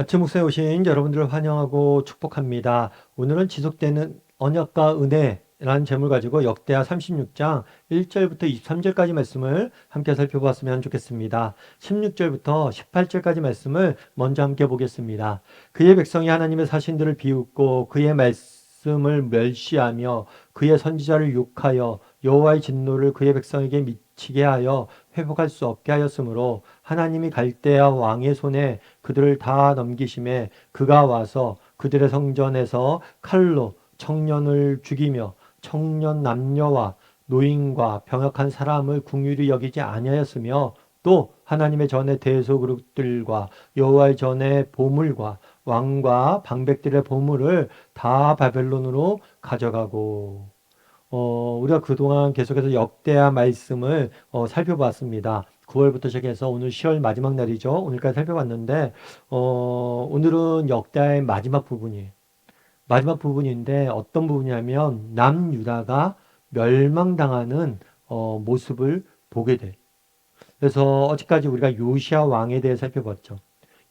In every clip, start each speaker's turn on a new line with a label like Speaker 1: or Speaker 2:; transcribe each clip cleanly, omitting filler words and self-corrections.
Speaker 1: 아침 목사에 오신 여러분들을 환영하고 축복합니다. 오늘은 지속되는 언약과 은혜라는 제목을 가지고 역대하 36장 1절부터 23절까지 말씀을 함께 살펴보았으면 좋겠습니다. 16절부터 18절까지 말씀을 먼저 함께 보겠습니다. 그의 백성이 하나님의 사신들을 비웃고 그의 말씀을 멸시하며 그의 선지자를 욕하여 여호와의 진노를 그의 백성에게 미치게 하여 회복할 수 없게 하였으므로 하나님이 갈대아 왕의 손에 그들을 다 넘기심에 그가 와서 그들의 성전에서 칼로 청년을 죽이며 청년 남녀와 노인과 병약한 사람을 궁휼히 여기지 아니하였으며 또 하나님의 전에 대소그룹들과 여호와의 전에 보물과 왕과 방백들의 보물을 다 바벨론으로 가져가고 우리가 그동안 계속해서 역대하 말씀을 살펴봤습니다. 9월부터 시작해서 오늘 10월 마지막 날이죠. 오늘까지 살펴봤는데 오늘은 역대하의 마지막 부분이에요. 마지막 부분인데 어떤 부분이냐면 남유다가 멸망당하는 모습을 보게 돼. 그래서 어제까지 우리가 요시야 왕에 대해 살펴봤죠.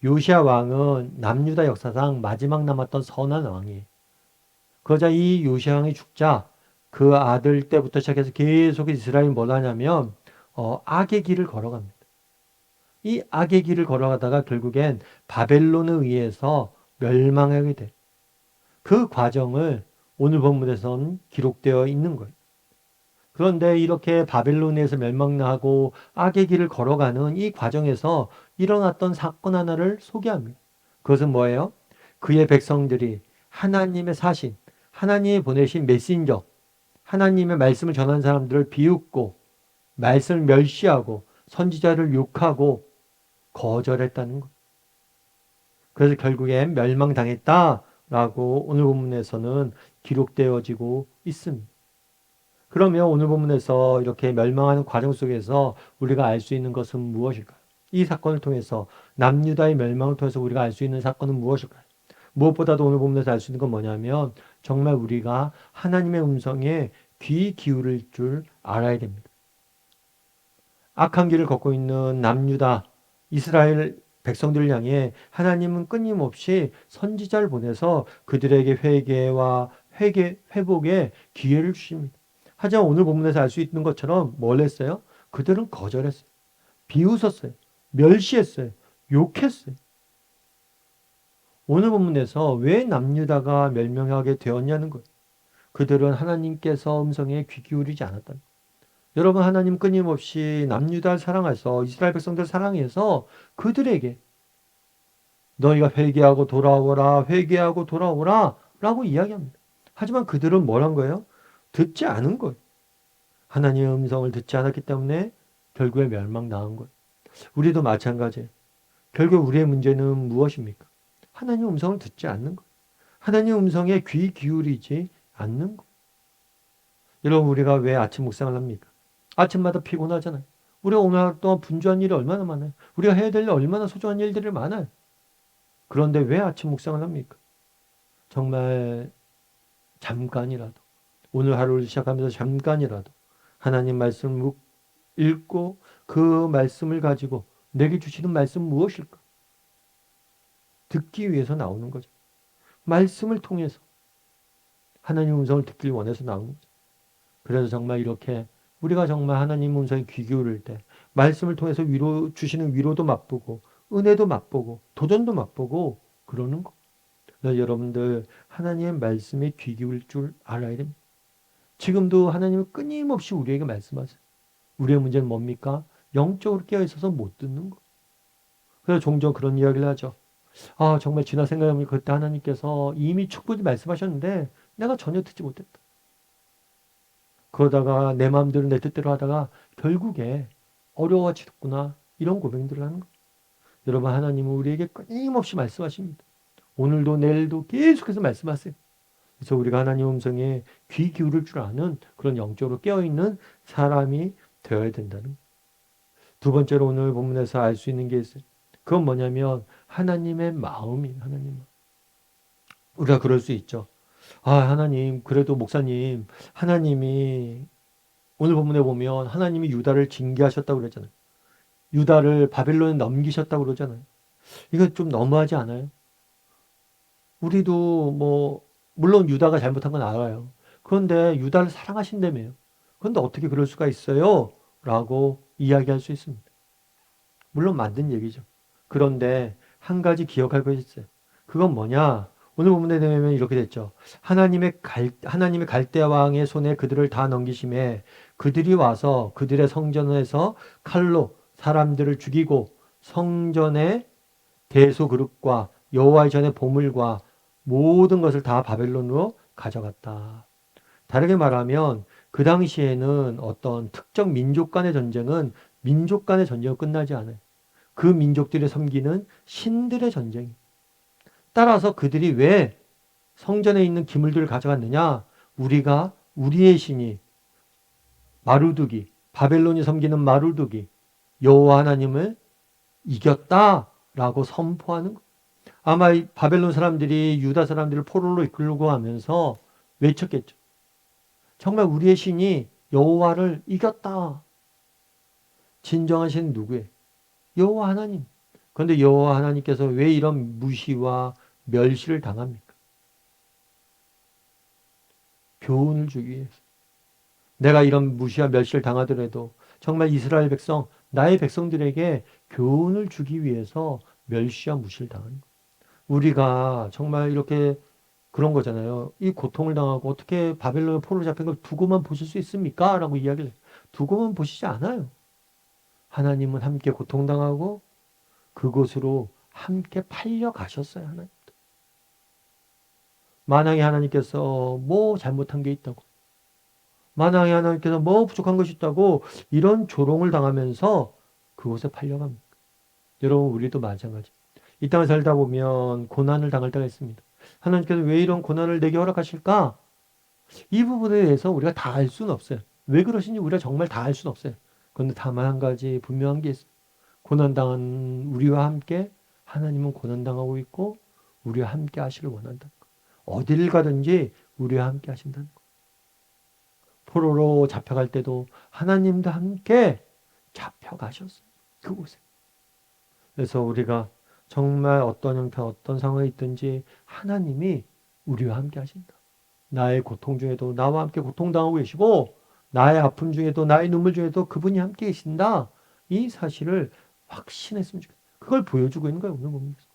Speaker 1: 요시야 왕은 남유다 역사상 마지막 남았던 선한 왕이에요. 그러자 이 요시야 왕이 죽자 그 아들 때부터 시작해서 계속 이스라엘이 뭘 하냐면 악의 길을 걸어갑니다. 이 악의 길을 걸어가다가 결국엔 바벨론에 의해서 멸망하게 돼. 그 과정을 오늘 본문에선 기록되어 있는 거예요. 그런데 이렇게 바벨론에서 멸망하고 악의 길을 걸어가는 이 과정에서 일어났던 사건 하나를 소개합니다. 그것은 뭐예요? 그의 백성들이 하나님의 사신, 하나님이 보내신 메신저, 하나님의 말씀을 전한 사람들을 비웃고 말씀을 멸시하고 선지자를 욕하고 거절했다는 것. 그래서 결국엔 멸망당했다라고 오늘 본문에서는 기록되어지고 있습니다. 그러면 오늘 본문에서 이렇게 멸망하는 과정 속에서 우리가 알 수 있는 것은 무엇일까요? 이 사건을 통해서 남유다의 멸망을 통해서 우리가 알 수 있는 사건은 무엇일까요? 무엇보다도 오늘 본문에서 알 수 있는 건 뭐냐면 정말 우리가 하나님의 음성에 귀 기울일 줄 알아야 됩니다. 악한 길을 걷고 있는 남유다, 이스라엘 백성들을 향해 하나님은 끊임없이 선지자를 보내서 그들에게 회복의 기회를 주십니다. 하지만 오늘 본문에서 알 수 있는 것처럼 뭘 했어요? 그들은 거절했어요. 비웃었어요. 멸시했어요. 욕했어요. 오늘 본문에서 왜 남유다가 멸망하게 되었냐는 거예요. 그들은 하나님께서 음성에 귀 기울이지 않았다는 거예요. 여러분, 하나님 끊임없이 남유다를 사랑해서 이스라엘 백성들을 사랑해서 그들에게 너희가 회개하고 돌아오라, 회개하고 돌아오라 라고 이야기합니다. 하지만 그들은 뭘 한 거예요? 듣지 않은 거예요. 하나님의 음성을 듣지 않았기 때문에 결국에 멸망당한 거예요. 우리도 마찬가지예요. 결국 우리의 문제는 무엇입니까? 하나님의 음성을 듣지 않는 거예요. 하나님의 음성에 귀 기울이지 않는 거예요. 여러분, 우리가 왜 아침 묵상을 합니까? 아침마다 피곤하잖아요. 우리가 오늘 하루 동안 분주한 일이 얼마나 많아요. 우리가 해야 될 얼마나 소중한 일들이 많아요. 그런데 왜 아침 묵상을 합니까? 정말 잠깐이라도 오늘 하루를 시작하면서 잠깐이라도 하나님 말씀을 읽고 그 말씀을 가지고 내게 주시는 말씀 무엇일까? 듣기 위해서 나오는 거죠. 말씀을 통해서 하나님 음성을 듣길 원해서 나오는 거죠. 그래서 정말 이렇게 우리가 정말 하나님 음성에 귀 기울일 때 말씀을 통해서 주시는 위로도 맛보고 은혜도 맛보고 도전도 맛보고 그러는 거. 그래서 여러분들 하나님의 말씀에 귀 기울일 줄 알아야 됩니다. 지금도 하나님은 끊임없이 우리에게 말씀하세요. 우리의 문제는 뭡니까? 영적으로 깨어있어서 못 듣는 거. 그래서 종종 그런 이야기를 하죠. 정말 지나 생각하면 그때 하나님께서 이미 충분히 말씀하셨는데 내가 전혀 듣지 못했다. 그러다가 내 마음대로 내 뜻대로 하다가 결국에 어려워서 듣구나. 이런 고백들을 하는 거예요. 여러분, 하나님은 우리에게 끊임없이 말씀하십니다. 오늘도 내일도 계속해서 말씀하세요. 그래서 우리가 하나님 음성에 귀 기울일 줄 아는 그런 영적으로 깨어있는 사람이 되어야 된다는 거예요. 두 번째로 오늘 본문에서 알 수 있는 게 있어요. 그건 뭐냐면 하나님의 마음이에요. 하나님 마음. 우리가 그럴 수 있죠. 하나님, 그래도 목사님, 하나님이 오늘 본문에 보면 하나님이 유다를 징계하셨다고 그랬잖아요. 유다를 바벨론에 넘기셨다고 그러잖아요. 이거 좀 너무하지 않아요? 우리도 뭐 물론 유다가 잘못한 건 알아요. 그런데 유다를 사랑하신다며요. 그런데 어떻게 그럴 수가 있어요? 라고 이야기할 수 있습니다. 물론 맞는 얘기죠. 그런데 한 가지 기억할 것이 있어요. 그건 뭐냐? 오늘 본문에 되면 이렇게 됐죠. 하나님의 갈대 왕의 손에 그들을 다 넘기심에 그들이 와서 그들의 성전에서 칼로 사람들을 죽이고 성전의 대소 그릇과 여호와의 전의 보물과 모든 것을 다 바벨론으로 가져갔다. 다르게 말하면 그 당시에는 어떤 특정 민족 간의 전쟁은 끝나지 않아요. 그 민족들이 섬기는 신들의 전쟁. 따라서 그들이 왜 성전에 있는 기물들을 가져갔느냐? 우리가 우리의 신이 마루두기, 바벨론이 섬기는 마루두기, 여호와 하나님을 이겼다라고 선포하는 것. 아마 이 바벨론 사람들이 유다 사람들을 포로로 이끌고 가면서 외쳤겠죠. 정말 우리의 신이 여호와를 이겼다. 진정한 신은 누구예요? 여호와 하나님. 그런데 여호와 하나님께서 왜 이런 무시와 멸시를 당합니까? 교훈을 주기 위해서. 내가 이런 무시와 멸시를 당하더라도 정말 이스라엘 백성, 나의 백성들에게 교훈을 주기 위해서 멸시와 무시를 당하는 것. 우리가 정말 이렇게 그런 거잖아요. 이 고통을 당하고 어떻게 바벨론에 포로 잡힌 걸 두고만 보실 수 있습니까? 라고 이야기를 해요. 두고만 보시지 않아요. 하나님은 함께 고통당하고 그곳으로 함께 팔려 가셨어요. 하나님. 만약에 하나님께서 뭐 잘못한 게 있다고, 만약에 하나님께서 뭐 부족한 것이 있다고 이런 조롱을 당하면서 그곳에 팔려갑니다. 여러분, 우리도 마찬가지. 이 땅을 살다 보면 고난을 당할 때가 있습니다. 하나님께서 왜 이런 고난을 내게 허락하실까? 이 부분에 대해서 우리가 다 알 수는 없어요. 왜 그러신지 우리가 정말 다 알 수는 없어요. 그런데 다만 한 가지 분명한 게 있어요. 고난당한 우리와 함께 하나님은 고난당하고 있고 우리와 함께 하시길 원한다. 어디를 가든지 우리와 함께 하신다는 거. 포로로 잡혀갈 때도 하나님도 함께 잡혀가셨어요. 그곳에. 그래서 우리가 정말 어떤 형태, 어떤 상황에 있든지 하나님이 우리와 함께 하신다. 나의 고통 중에도 나와 함께 고통당하고 계시고 나의 아픔 중에도 나의 눈물 중에도 그분이 함께 계신다. 이 사실을 확신했으면 좋겠다. 그걸 보여주고 있는 거예요. 오늘 본문에서.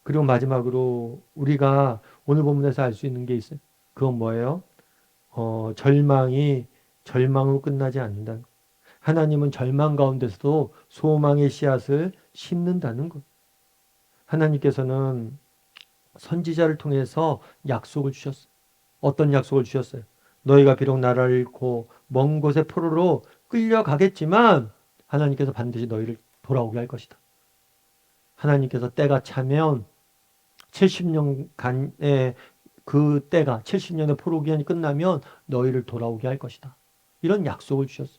Speaker 1: 그리고 마지막으로 우리가 오늘 본문에서 알 수 있는 게 있어요. 그건 뭐예요? 절망으로 끝나지 않는다는 것. 하나님은 절망 가운데서도 소망의 씨앗을 심는다는 것. 하나님께서는 선지자를 통해서 약속을 주셨어요. 어떤 약속을 주셨어요? 너희가 비록 나라를 잃고 먼 곳에 포로로 끌려가겠지만 하나님께서 반드시 너희를 돌아오게 할 것이다. 하나님께서 때가 차면 70년간의 그 때가 70년의 포로 기간이 끝나면 너희를 돌아오게 할 것이다. 이런 약속을 주셨어요.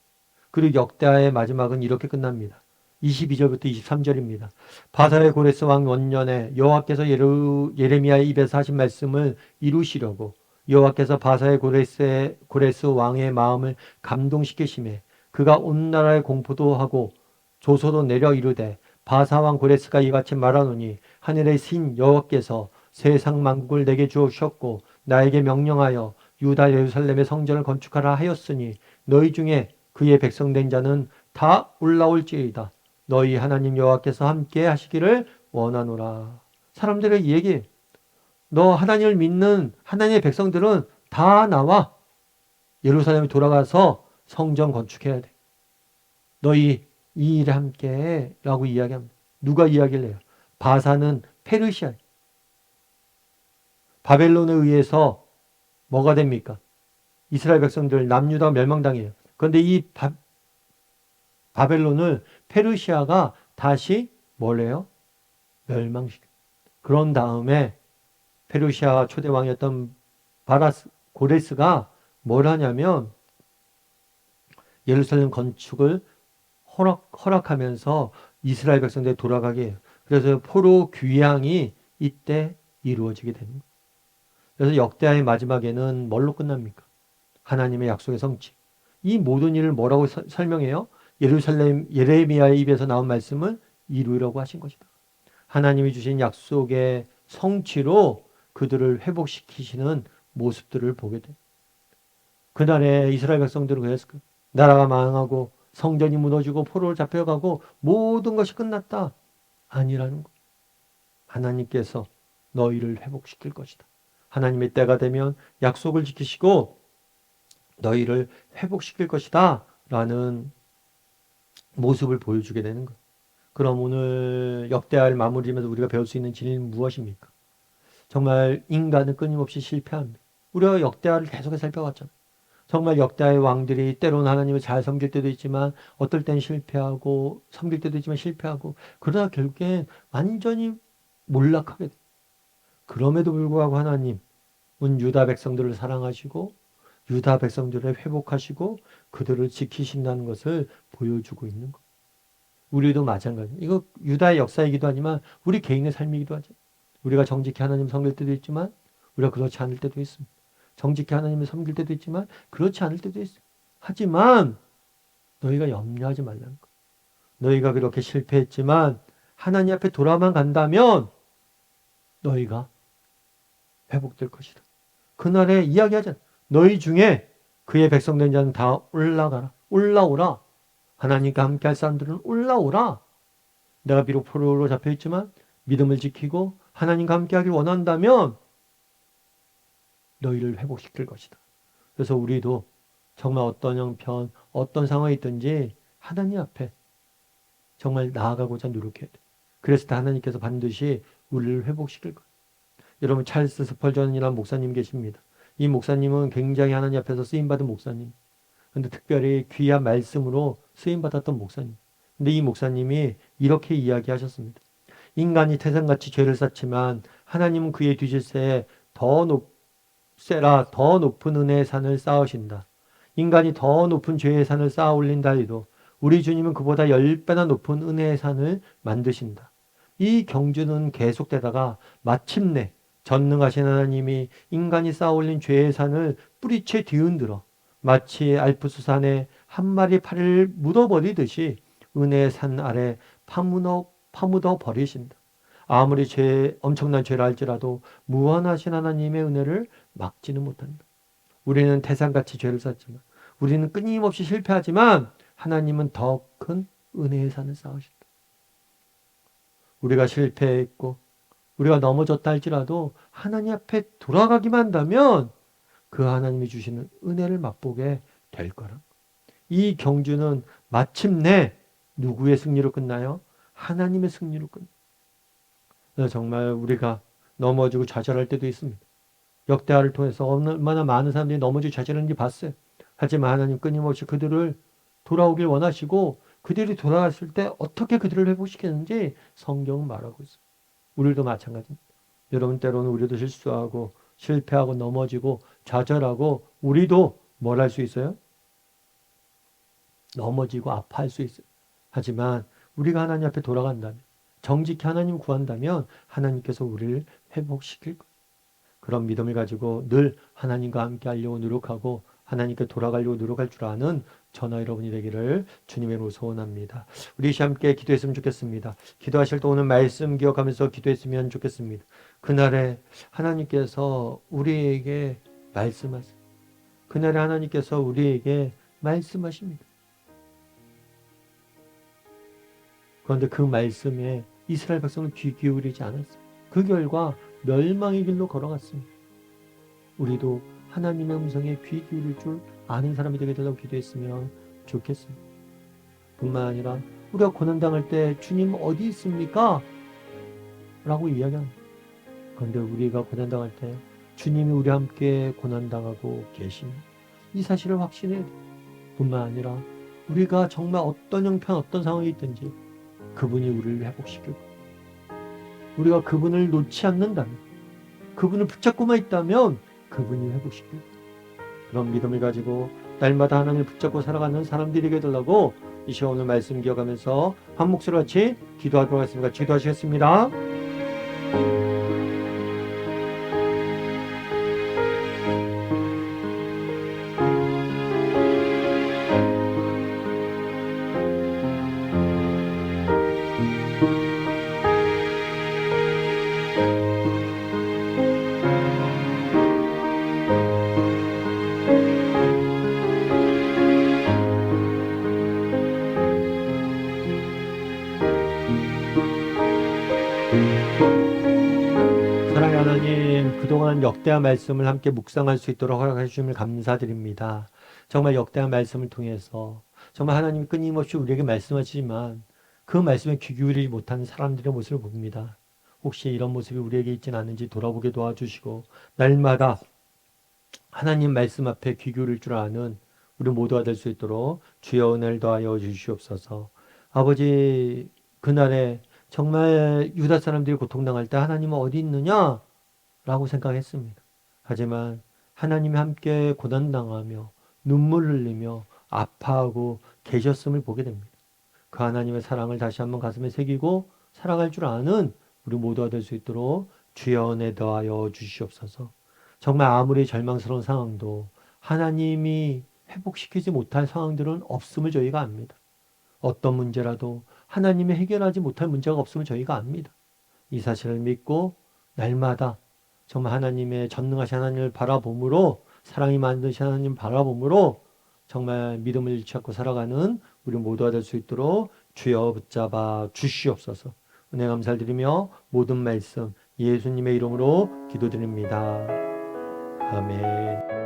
Speaker 1: 그리고 역대하의 마지막은 이렇게 끝납니다. 22절부터 23절입니다. 바사의 고레스 왕 원년에 여호와께서 예레미야의 입에서 하신 말씀을 이루시려고 여호와께서 바사의 고레스 왕의 마음을 감동시키심에 그가 온 나라에 공포도 하고 조소도 내려 이르되 바사 왕 고레스가 이같이 말하노니 하늘의 신 여호와께서 세상 만국을 내게 주셨고 나에게 명령하여 유다 예루살렘의 성전을 건축하라 하였으니 너희 중에 그의 백성된 자는 다 올라올지이다. 너희 하나님 여호와께서 함께 하시기를 원하노라. 사람들에게 얘기해. 너 하나님을 믿는 하나님의 백성들은 다 나와. 예루살렘에 돌아가서 성전 건축해야 돼. 너희 이 일에 함께 해. 라고 이야기합니다. 누가 이야기를 해요? 바사는 페르시아. 바벨론에 의해서 뭐가 됩니까? 이스라엘 백성들 남유다가 멸망당해요. 그런데 이 바벨론을 페르시아가 다시 뭐래요? 멸망시켜. 그런 다음에 페르시아 초대 왕이었던 고레스가 뭘 하냐면 예루살렘 건축을 허락하면서 이스라엘 백성들이 돌아가게 해요. 그래서 포로 귀향이 이때 이루어지게 됩니다. 그래서 역대하의 마지막에는 뭘로 끝납니까? 하나님의 약속의 성취. 이 모든 일을 뭐라고 설명해요? 예레미야의 입에서 나온 말씀을 이루려고 하신 것이다. 하나님이 주신 약속의 성취로 그들을 회복시키시는 모습들을 보게 돼. 그날에 이스라엘 백성들은 그랬을 거예요. 나라가 망하고 성전이 무너지고 포로로 잡혀가고 모든 것이 끝났다. 아니라는 거. 하나님께서 너희를 회복시킬 것이다. 하나님의 때가 되면 약속을 지키시고 너희를 회복시킬 것이다. 라는 모습을 보여주게 되는 거예요. 그럼 오늘 역대하를 마무리하면서 우리가 배울 수 있는 진리는 무엇입니까? 정말 인간은 끊임없이 실패합니다. 우리가 역대하를 계속해서 살펴봤잖아요. 정말 역대하의 왕들이 때로는 하나님을 잘 섬길 때도 있지만 어떨 땐 실패하고 섬길 때도 있지만 실패하고 그러다 결국엔 완전히 몰락하게 돼요. 그럼에도 불구하고 하나님은 유다 백성들을 사랑하시고 유다 백성들을 회복하시고 그들을 지키신다는 것을 보여주고 있는 거예요. 우리도 마찬가지예요. 이거 유다의 역사이기도 하지만 우리 개인의 삶이기도 하죠. 우리가 정직히 하나님 섬길 때도 있지만 우리가 그렇지 않을 때도 있습니다. 정직히 하나님을 섬길 때도 있지만 그렇지 않을 때도 있어요. 하지만 너희가 염려하지 말라는 거예요. 너희가 그렇게 실패했지만 하나님 앞에 돌아만 간다면 너희가 회복될 것이다. 그날에 이야기하잖아. 너희 중에 그의 백성된 자는 다 올라가라. 올라오라. 하나님과 함께 할 사람들은 올라오라. 내가 비록 포로로 잡혀있지만 믿음을 지키고 하나님과 함께 하길 원한다면 너희를 회복시킬 것이다. 그래서 우리도 정말 어떤 형편, 어떤 상황이 있든지 하나님 앞에 정말 나아가고자 노력해야 돼. 그랬을 때 하나님께서 반드시 우리를 회복시킬 거예요. 여러분 찰스 스펄전이라는 목사님 계십니다. 이 목사님은 굉장히 하나님 앞에서 쓰임받은 목사님. 근데 특별히 귀한 말씀으로 쓰임받았던 목사님. 근데 이 목사님이 이렇게 이야기하셨습니다. 인간이 태산같이 죄를 쌓지만 하나님은 그의 뒤질새에 더 높은 은혜의 산을 쌓으신다. 인간이 더 높은 죄의 산을 쌓아 올린다 해도 우리 주님은 그보다 10배나 높은 은혜의 산을 만드신다. 이 경주는 계속되다가 마침내 전능하신 하나님이 인간이 쌓아 올린 죄의 산을 뿌리채 뒤흔들어 마치 알프스 산에 한 마리 파리를 묻어버리듯이 은혜의 산 아래 파묻어 버리신다. 아무리 엄청난 죄라 할지라도 무한하신 하나님의 은혜를 막지는 못한다. 우리는 태산같이 죄를 쌓지만 우리는 끊임없이 실패하지만 하나님은 더 큰 은혜의 산을 쌓으신다. 우리가 실패했고 우리가 넘어졌다 할지라도 하나님 앞에 돌아가기만 한다면 그 하나님이 주시는 은혜를 맛보게 될 거라. 이 경주는 마침내 누구의 승리로 끝나요? 하나님의 승리로 끝나요. 정말 우리가 넘어지고 좌절할 때도 있습니다. 역대하를 통해서 얼마나 많은 사람들이 넘어지고 좌절하는지 봤어요. 하지만 하나님 끊임없이 그들을 돌아오길 원하시고 그들이 돌아갔을 때 어떻게 그들을 회복시켰는지 성경은 말하고 있어요. 우리도 마찬가지입니다. 여러분 때로는 우리도 실수하고 실패하고 넘어지고 좌절하고 우리도 뭘 할 수 있어요? 넘어지고 아파할 수 있어요. 하지만 우리가 하나님 앞에 돌아간다면 정직히 하나님 구한다면 하나님께서 우리를 회복시킬 거예요. 그런 믿음을 가지고 늘 하나님과 함께 하려고 노력하고 하나님께 돌아가려고 노력할 줄 아는 저나 여러분이 되기를 주님의 이름으로 소원합니다. 우리 함께 기도했으면 좋겠습니다. 기도하실 때 오늘 말씀 기억하면서 기도했으면 좋겠습니다. 그날에 하나님께서 우리에게 말씀하세요. 그날에 하나님께서 우리에게 말씀하십니다. 그런데 그 말씀에 이스라엘 백성은 귀 기울이지 않았어요. 그 결과 멸망의 길로 걸어갔습니다. 우리도 하나님의 음성에 귀 기울일 줄 아는 사람이 되게 되라고 기도했으면 좋겠습니다. 뿐만 아니라 우리가 고난당할 때 주님 어디 있습니까? 라고 이야기합니다. 그런데 우리가 고난당할 때 주님이 우리와 함께 고난당하고 계십니다. 이 사실을 확신해야 돼요. 뿐만 아니라 우리가 정말 어떤 형편 어떤 상황이 있든지 그분이 우리를 회복시키고 우리가 그분을 놓지 않는다면 그분을 붙잡고만 있다면 그분이 회복시키고 그런 믿음을 가지고 날마다 하나님을 붙잡고 살아가는 사람들이 되려고 이 시간 오늘 말씀 기억하면서 한 목소리 같이 기도하도록 하겠습니다. 기도하시겠습니다. 역대하 말씀을 함께 묵상할 수 있도록 허락해 주심을 감사드립니다. 정말 역대하 말씀을 통해서 정말 하나님이 끊임없이 우리에게 말씀하시지만 그 말씀에 귀 기울이지 못하는 사람들의 모습을 봅니다. 혹시 이런 모습이 우리에게 있지는 않은지 돌아보게 도와주시고 날마다 하나님 말씀 앞에 귀 기울일 줄 아는 우리 모두가 될 수 있도록 주여 은혜를 더하여 주시옵소서. 아버지, 그날에 정말 유다 사람들이 고통당할 때 하나님은 어디 있느냐? 라고 생각했습니다. 하지만 하나님이 함께 고난당하며 눈물 흘리며 아파하고 계셨음을 보게 됩니다. 그 하나님의 사랑을 다시 한번 가슴에 새기고 살아갈 줄 아는 우리 모두가 될 수 있도록 주여 은혜 더하여 주시옵소서. 정말 아무리 절망스러운 상황도 하나님이 회복시키지 못할 상황들은 없음을 저희가 압니다. 어떤 문제라도 하나님이 해결하지 못할 문제가 없음을 저희가 압니다. 이 사실을 믿고 날마다 정말 하나님의 전능하신 하나님을 바라봄으로, 사랑이 만드신 하나님 바라봄으로 정말 믿음을 잃지 않고 살아가는 우리 모두가 될 수 있도록 주여 붙잡아 주시옵소서. 은혜 감사드리며 모든 말씀 예수님의 이름으로 기도드립니다. 아멘.